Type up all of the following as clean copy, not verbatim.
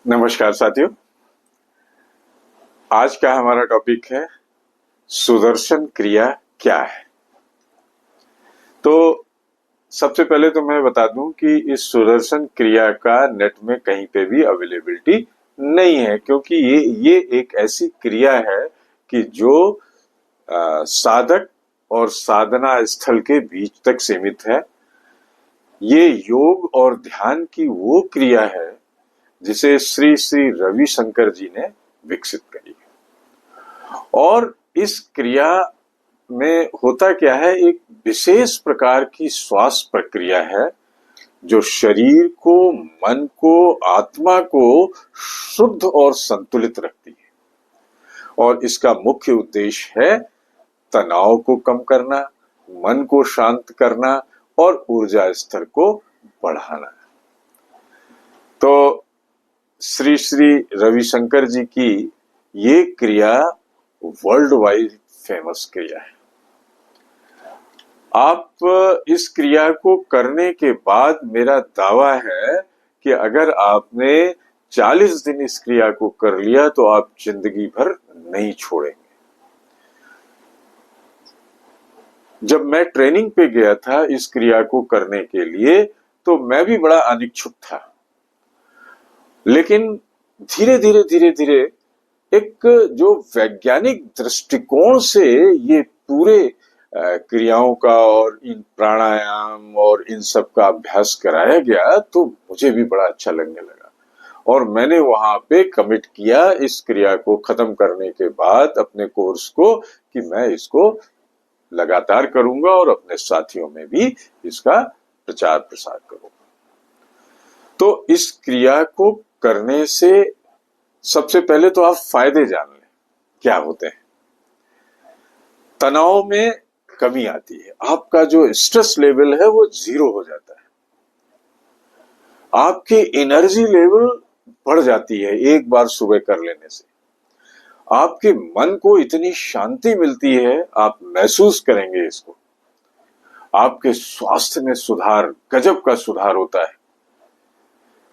नमस्कार साथियों। आज का हमारा टॉपिक है सुदर्शन क्रिया क्या है। तो सबसे पहले तो मैं बता दूं कि इस सुदर्शन क्रिया का नेट में कहीं पे भी अवेलेबिलिटी नहीं है, क्योंकि ये एक ऐसी क्रिया है कि जो साधक और साधना स्थल के बीच तक सीमित है। ये योग और ध्यान की वो क्रिया है जिसे श्री श्री रविशंकर जी ने विकसित करी है। और इस क्रिया में होता क्या है, एक विशेष प्रकार की श्वास प्रक्रिया है जो शरीर को, मन को, आत्मा को शुद्ध और संतुलित रखती है। और इसका मुख्य उद्देश्य है तनाव को कम करना, मन को शांत करना और ऊर्जा स्तर को बढ़ाना। तो श्री श्री रविशंकर जी की ये क्रिया वर्ल्ड वाइड फेमस क्रिया है। आप इस क्रिया को करने के बाद, मेरा दावा है कि अगर आपने 40 दिन इस क्रिया को कर लिया तो आप जिंदगी भर नहीं छोड़ेंगे। जब मैं ट्रेनिंग पे गया था इस क्रिया को करने के लिए, तो मैं भी बड़ा अनिच्छुक था, लेकिन धीरे धीरे एक जो वैज्ञानिक दृष्टिकोण से ये पूरे क्रियाओं का और इन प्राणायाम और इन सब का अभ्यास कराया गया, तो मुझे भी बड़ा अच्छा लगने लगा। और मैंने वहां पे कमिट किया इस क्रिया को खत्म करने के बाद अपने कोर्स को, कि मैं इसको लगातार करूंगा और अपने साथियों में भी इसका प्रचार प्रसार करूंगा। तो इस क्रिया को करने से सबसे पहले तो आप फायदे जान लें क्या होते हैं। तनाव में कमी आती है, आपका जो स्ट्रेस लेवल है वो 0 हो जाता है, आपकी एनर्जी लेवल बढ़ जाती है एक बार सुबह कर लेने से, आपके मन को इतनी शांति मिलती है, आप महसूस करेंगे इसको। आपके स्वास्थ्य में सुधार, गजब का सुधार होता है,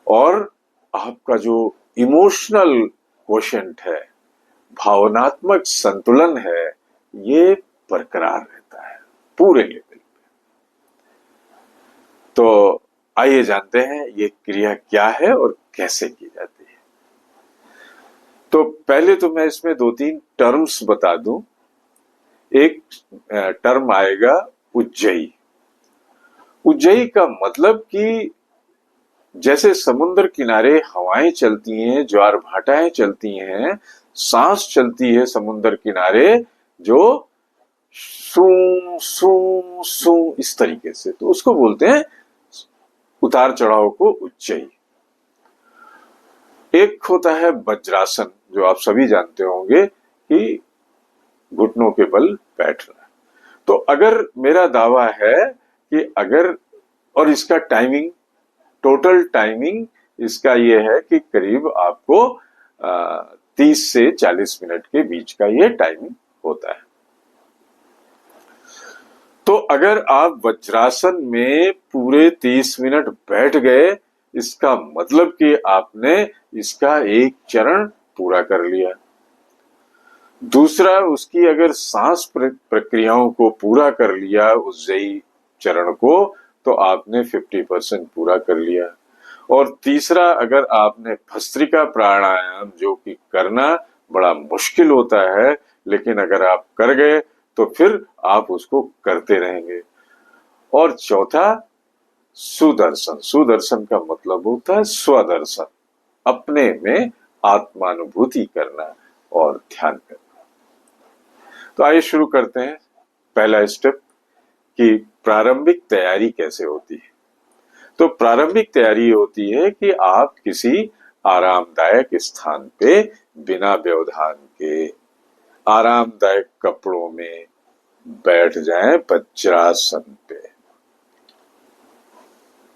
और आपका जो इमोशनल क्वोशेंट है, भावनात्मक संतुलन है, ये बरकरार रहता है पूरे लेवल पे। तो आइए जानते हैं ये क्रिया क्या है और कैसे की जाती है। तो पहले तो मैं इसमें 2-3 टर्म्स बता दूं। एक टर्म आएगा उज्जयी। उज्जयी का मतलब कि जैसे समुद्र किनारे हवाएं चलती हैं, ज्वार भाटाएं चलती हैं, सांस चलती है समुद्र किनारे, जो सूं सूं सूं इस तरीके से, तो उसको बोलते हैं उतार चढ़ाव को उज्जयी। एक होता है वज्रासन, जो आप सभी जानते होंगे कि घुटनों के बल बैठना। तो अगर मेरा दावा है कि अगर, और इसका टाइमिंग, टोटल टाइमिंग इसका ये है कि करीब आपको 30 से 40 मिनट के बीच का ये टाइमिंग होता है। तो अगर आप वज्रासन में पूरे 30 मिनट बैठ गए, इसका मतलब कि आपने इसका एक चरण पूरा कर लिया। दूसरा, उसकी अगर सांस प्रक्रियाओं को पूरा कर लिया उज्जयी चरण को, तो आपने 50% पूरा कर लिया। और तीसरा, अगर आपने भस्त्रिका प्राणायाम, जो कि करना बड़ा मुश्किल होता है, लेकिन अगर आप कर गए तो फिर आप उसको करते रहेंगे। और चौथा, सुदर्शन। सुदर्शन का मतलब होता है स्वदर्शन, अपने में आत्मानुभूति करना और ध्यान करना। तो आइए शुरू करते हैं। पहला स्टेप कि प्रारंभिक तैयारी कैसे होती है। तो प्रारंभिक तैयारी होती है कि आप किसी आरामदायक स्थान पे बिना व्यवधान के आरामदायक कपड़ों में बैठ जाएं वज्रासन पे।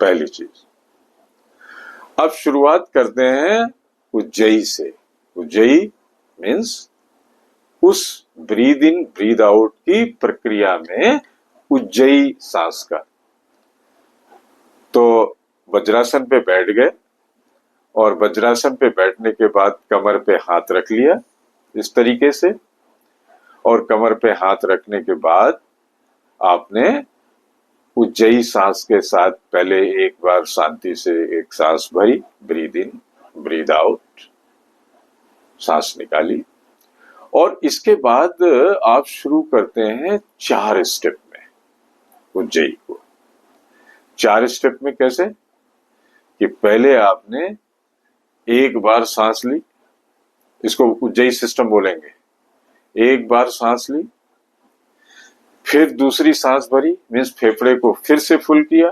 पहली चीज। अब शुरुआत करते हैं उज्जयी से। उज्जयी मीन्स उस ब्रीद इन ब्रीद आउट की प्रक्रिया में उज्जयी सांस का। तो वज्रासन पे बैठ गए और वज्रासन पे बैठने के बाद कमर पे हाथ रख लिया इस तरीके से, और कमर पे हाथ रखने के बाद आपने उज्जयी सांस के साथ पहले एक बार शांति से एक सांस भरी, ब्रीद इन ब्रीद आउट, सांस निकाली, और इसके बाद आप शुरू करते हैं 4 स्टेप में उज्जयी को। 4 स्टेप में कैसे कि पहले आपने एक बार सांस ली, इसको उज्जयी सिस्टम बोलेंगे। एक बार सांस ली, फिर दूसरी सांस भरी, मीन्स फेफड़े को फिर से फुल किया,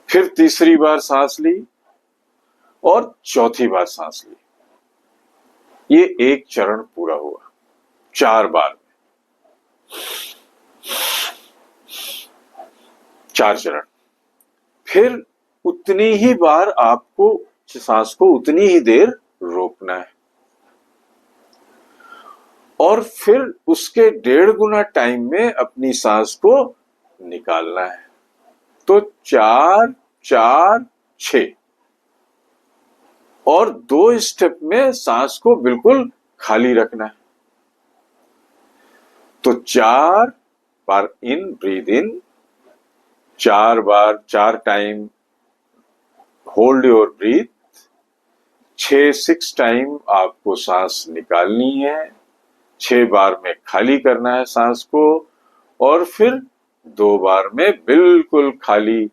फिर तीसरी बार सांस ली और चौथी बार सांस ली। ये एक चरण पूरा हुआ 4 बार में, 4 चरण। फिर उतनी ही बार आपको सांस को उतनी ही देर रोकना है, और फिर उसके 1.5 गुना टाइम में अपनी सांस को निकालना है। तो 4, 4, 6 और 2 स्टेप में सांस को बिल्कुल खाली रखना है। तो 4 बार इन ब्रीद इन, 4 बार 4 time hold your breath, 6 time आपको सांस निकालनी है, 6 बार में खाली करना है सांस को, और फिर 2 बार में बिल्कुल खाली,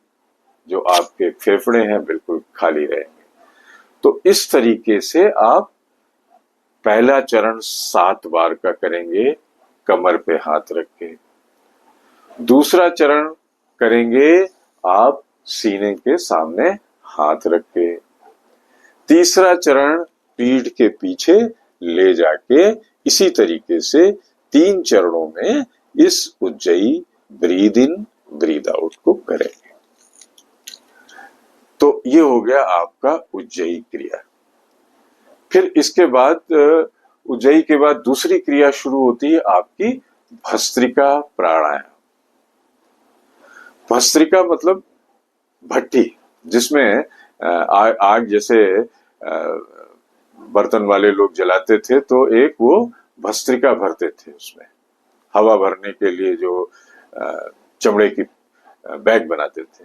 जो आपके फेफड़े हैं बिल्कुल खाली रहेंगे। तो इस तरीके से आप पहला चरण 7 बार का करेंगे कमर पे हाथ रख के। दूसरा चरण करेंगे आप सीने के सामने हाथ रख के। तीसरा चरण पीठ के पीछे ले जाके इसी तरीके से 3 चरणों में इस Ujjayi breathe in breathe out को करेंगे। तो ये हो गया आपका उज्जयी क्रिया। फिर इसके बाद उज्जयी के बाद दूसरी क्रिया शुरू होती है आपकी भस्त्रिका प्राणायाम। भस्त्रिका मतलब भट्टी, जिसमें आग जैसे बर्तन वाले लोग जलाते थे, तो एक वो भस्त्रिका भरते थे, उसमें हवा भरने के लिए जो चमड़े की बैग बनाते थे।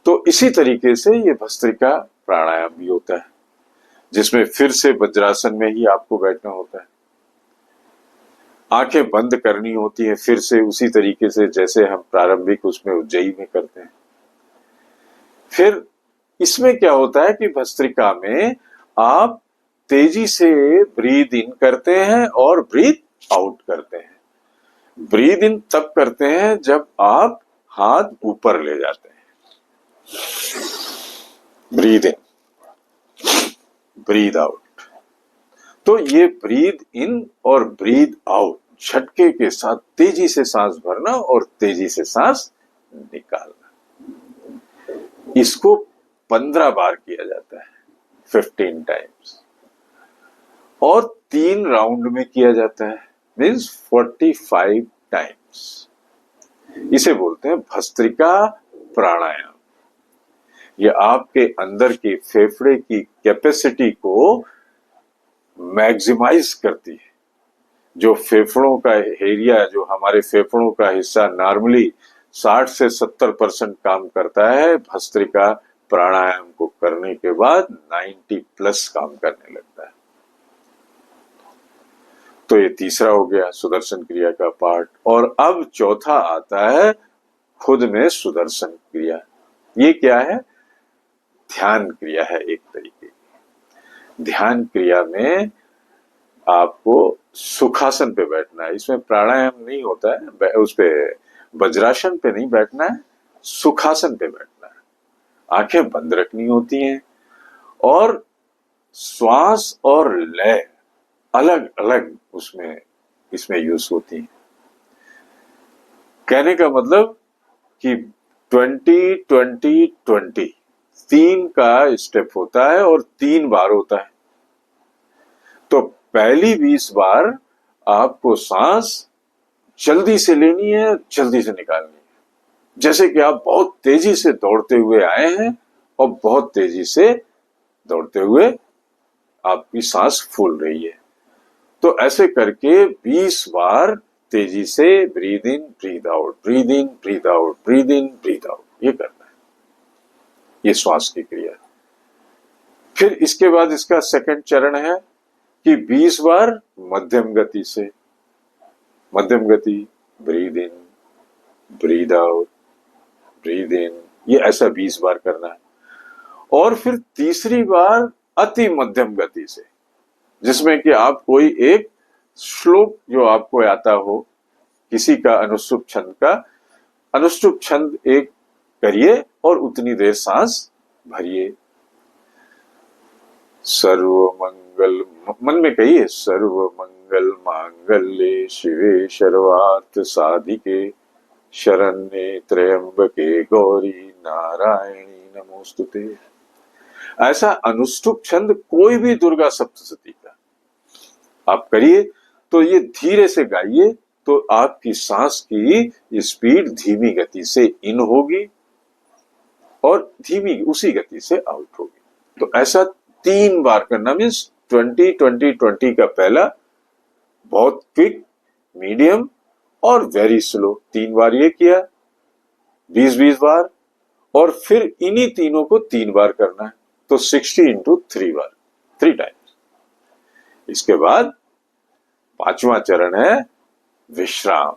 तो इसी तरीके से ये भस्त्रिका प्राणायाम भी होता है, जिसमें फिर से वज्रासन में ही आपको बैठना होता है, आंखें बंद करनी होती है फिर से उसी तरीके से जैसे हम प्रारंभिक उसमें उज्जयी में करते हैं। फिर इसमें क्या होता है कि भस्त्रिका में आप तेजी से ब्रीद इन करते हैं और ब्रीद आउट करते हैं। ब्रीद इन तब करते हैं जब आप हाथ ऊपर ले जाते हैं, ब्रीद इन ब्रीद आउट। तो ये ब्रीद इन और ब्रीद आउट झटके के साथ तेजी से सांस भरना और तेजी से सांस निकालना, इसको 15 बार किया जाता है, 15 टाइम्स, और 3 राउंड में किया जाता है, मीन्स 45 टाइम्स। इसे बोलते हैं भस्त्रिका प्राणायाम। ये आपके अंदर की फेफड़े की कैपेसिटी को मैक्सिमाइज करती है। जो फेफड़ों का एरिया, जो हमारे फेफड़ों का हिस्सा नॉर्मली 60 से 70% काम करता है, भस्त्रिका प्राणायाम को करने के बाद 90+ काम करने लगता है। तो ये तीसरा हो गया सुदर्शन क्रिया का पार्ट। और अब चौथा आता है खुद में सुदर्शन क्रिया। ये क्या है? ध्यान क्रिया है एक तरीके की। ध्यान क्रिया में आपको सुखासन पे बैठना है। इसमें प्राणायाम नहीं होता है, उस पे वज्रासन पे नहीं बैठना है, सुखासन पे बैठना है। आंखें बंद रखनी होती हैं और श्वास और लय अलग अलग इसमें यूज होती है। कहने का मतलब कि 20-20-20 3 का स्टेप होता है और 3 बार होता है। तो पहली 20 बार आपको सांस जल्दी से लेनी है, जल्दी से निकालनी है। जैसे कि आप बहुत तेजी से दौड़ते हुए आए हैं और बहुत तेजी से दौड़ते हुए आपकी सांस फूल रही है। तो ऐसे करके 20 बार तेजी से breathe in breathe out, breathe in breathe out, breathe in breathe out, ये करना है, ये श्वास की क्रिया। फिर इसके बाद इसका सेकंड चरण है कि 20 बार मध्यम गति से, मध्यम गति, breathe in breathe out, breathe in, ये ऐसा 20 बार करना है। और फिर तीसरी बार अति मध्यम गति से, जिसमें कि आप कोई एक श्लोक जो आपको आता हो, किसी का अनुष्टुप छंद का अनुष्टुप छंद एक करिए और उतनी देर सांस भरिए। सर्व मंगल, मन में कहिए, सर्व मंगल मांगल्ये शिवे सर्वार्थ साधिके शरण्ये त्र्यंबके गौरी नारायणी नमोस्तुते। ऐसा अनुष्टुप छंद कोई भी दुर्गा सप्तशती का आप करिए, तो ये धीरे से गाइए, तो आपकी सांस की स्पीड धीमी गति से इन होगी और धीमी उसी गति से आउट होगी। तो ऐसा 3 बार करना, मीन्स 20-20-20 का पहला बहुत क्विक, मीडियम और वेरी स्लो, 3 बार ये किया, 20-20 बार, और फिर इन्हीं तीनों को 3 बार करना है, तो 60 into 3 बार, 3 टाइम्स। इसके बाद 5वां चरण है विश्राम।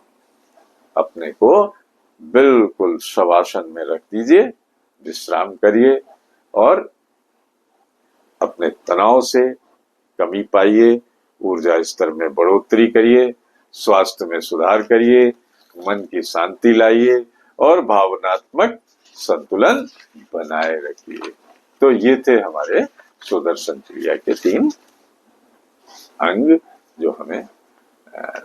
अपने को बिल्कुल शवासन में रख दीजिए, विश्राम करिए और अपने तनाव से कमी पाइए, ऊर्जा स्तर में बढ़ोतरी करिए, स्वास्थ्य में सुधार करिए, मन की शांति लाइए और भावनात्मक संतुलन बनाए रखिए। तो ये थे हमारे सुदर्शन क्रिया के 3 अंग जो हमें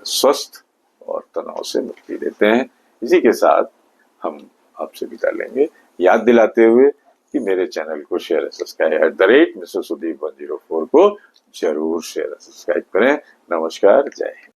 स्वस्थ और तनाव से मुक्ति देते हैं। इसी के साथ हम आपसे विदा लेंगे, याद दिलाते हुए कि मेरे चैनल को शेयर और सब्सक्राइब @Mr. Sudeep 104 को जरूर शेयर और सब्सक्राइब करें। नमस्कार, जय हिंद।